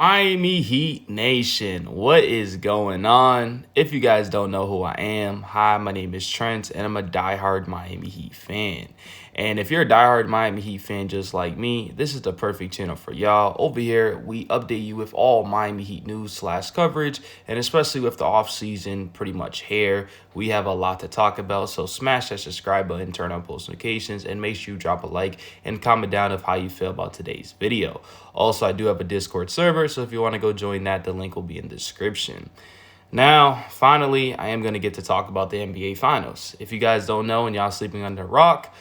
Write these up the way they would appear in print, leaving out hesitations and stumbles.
Miami Heat Nation, what is going on? If you guys don't know who I am, hi, my name is Trent, and I'm a diehard Miami Heat fan. And if you're a diehard Miami Heat fan just like me, this is the perfect channel for y'all. Over here, we update you with all Miami Heat news slash coverage, and especially with the offseason pretty much here, we have a lot to talk about. So smash that subscribe button, turn on post notifications, and make sure you drop a like and comment down of how you feel about today's video. Also, I do have a Discord server, so if you want to go join that, the link will be in the description. Now, finally, I am going to get to talk about the NBA Finals. If you guys don't know and y'all sleeping under a rock,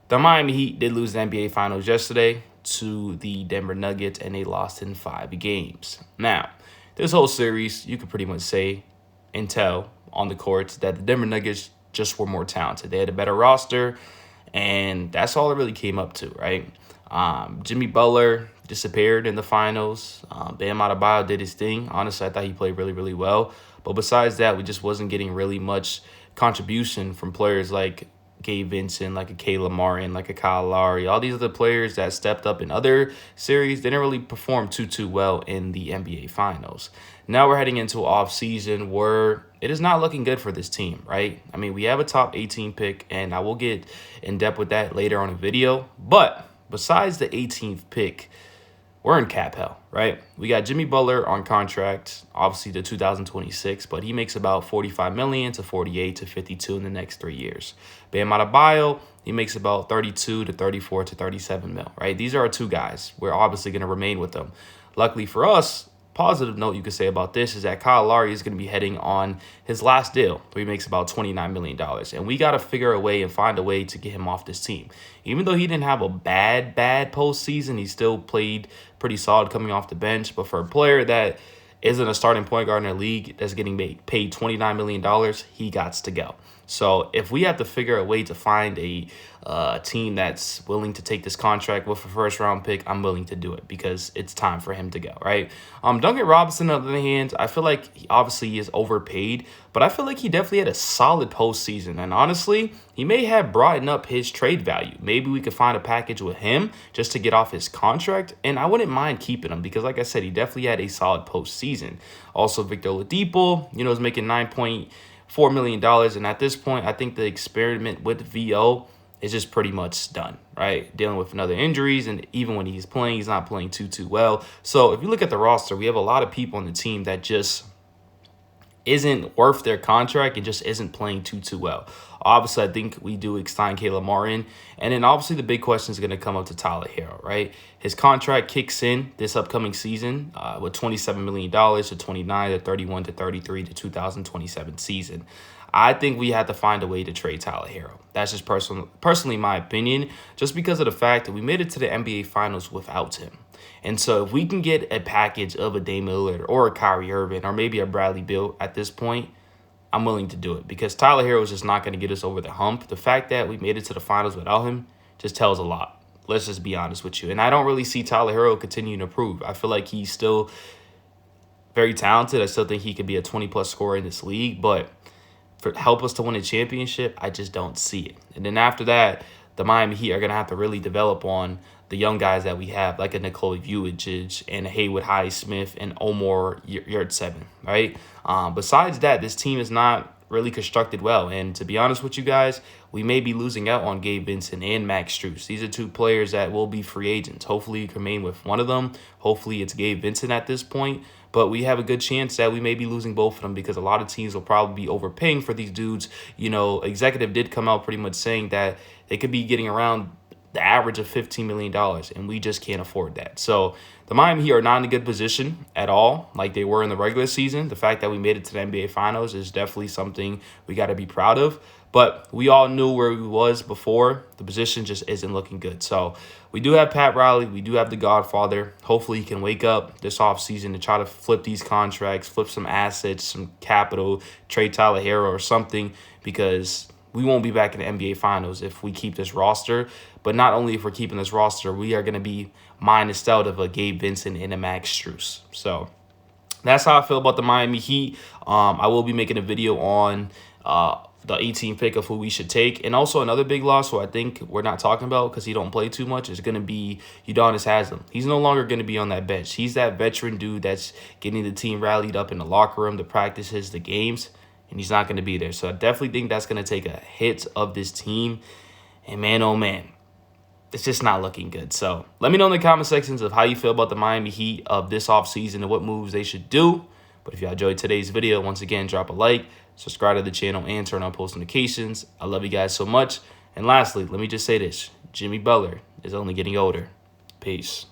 the Miami Heat did lose the NBA Finals yesterday to the Denver Nuggets, and they lost in 5 games. Now, this whole series, you could pretty much say and tell on the courts that the Denver Nuggets just were more talented. They had a better roster, and that's all it really came up to, right? Jimmy Butler disappeared in the finals. Bam Adebayo did his thing. Honestly, I thought he played really, really well. But besides that, we just wasn't getting really much contribution from players like Gabe Vincent, like a Caleb Martin, like a Kyle Lowry. All these other players that stepped up in other series didn't really perform too well in the NBA Finals. Now we're heading into off-season where it is not looking good for this team, right? I mean, we have a top 18 pick, and I will get in depth with that later on in the video. But besides the 18th pick, we're in cap hell, right? We got Jimmy Butler on contract, obviously to 2026, but he makes about 45 million to 48 to 52 in the next 3 years. Bam Adebayo, he makes about 32 to 34 to 37 mil, right? These are our two guys. We're obviously going to remain with them. Luckily for us, positive note you could say about this is that Kyle Lowry is going to be heading on his last deal, where he makes about $29 million. And we got to figure a way and find a way to get him off this team. Even though he didn't have a bad postseason, he still played pretty solid coming off the bench. But for a player that isn't a starting point guard in the league that's getting paid $29 million, he got to go. So if we have to figure a way to find a team that's willing to take this contract with a first-round pick, I'm willing to do it because it's time for him to go, right? Duncan Robinson, on the other hand, I feel like he is overpaid, but I feel like he definitely had a solid postseason. And honestly, he may have brought up his trade value. Maybe we could find a package with him just to get off his contract, and I wouldn't mind keeping him because, like I said, he definitely had a solid postseason. Also, Victor Oladipo, is making $9.4 million, and at this point, I think the experiment with VO is just pretty much done, right? Dealing with another injuries, and even when he's playing, he's not playing too well. So if you look at the roster, we have a lot of people on the team that just isn't worth their contract and just isn't playing too well. Obviously, I think we do extend Caleb Martin. And then obviously the big question is going to come up to Tyler Hero, right? His contract kicks in this upcoming season with $27 million to 29 to 31 to 33 to 2027 season. I think we have to find a way to trade Tyler Hero. That's just personally my opinion, just because of the fact that we made it to the NBA Finals without him. And so if we can get a package of a Dame Lillard or a Kyrie Irving or maybe a Bradley Beal at this point, I'm willing to do it because Tyler Hero is just not going to get us over the hump. The fact that we made it to the finals without him just tells a lot. Let's just be honest with you. And I don't really see Tyler Hero continuing to improve. I feel like he's still very talented. I still think he could be a 20-plus scorer in this league, but help us to win a championship, I just don't see it. And then after that, the Miami Heat are going to have to really develop on the young guys that we have, like a Nikola Vujic and a Haywood Highsmith and Omar Yurtseven, right? Besides that, this team is not really constructed well. And to be honest with you guys, we may be losing out on Gabe Vincent and Max Strus. These are two players that will be free agents. Hopefully you can remain with one of them. Hopefully it's Gabe Vincent at this point. But we have a good chance that we may be losing both of them because a lot of teams will probably be overpaying for these dudes. Executive did come out pretty much saying that they could be getting around the average of $15 million, and we just can't afford that. So the Miami Heat are not in a good position at all like they were in the regular season. The fact that we made it to the NBA Finals is definitely something we got to be proud of. But we all knew where we was before. The position just isn't looking good. So we do have Pat Riley. We do have the Godfather. Hopefully he can wake up this offseason to try to flip these contracts, flip some assets, some capital, trade Tyler Hero or something, because we won't be back in the NBA Finals if we keep this roster. But not only if we're keeping this roster, we are going to be minus out of a Gabe Vincent and a Max Strus. So that's how I feel about the Miami Heat. I will be making a video on the 18th pick of who we should take. And also another big loss who I think we're not talking about because he don't play too much is going to be Udonis Haslem. He's no longer going to be on that bench. He's that veteran dude that's getting the team rallied up in the locker room, the practices, the games, and he's not going to be there. So I definitely think that's going to take a hit of this team. And man, oh man, it's just not looking good. So let me know in the comment sections of how you feel about the Miami Heat of this offseason and what moves they should do. But if y'all enjoyed today's video, once again, drop a like, subscribe to the channel, and turn on post notifications. I love you guys so much. And lastly, let me just say this. Jimmy Butler is only getting older. Peace.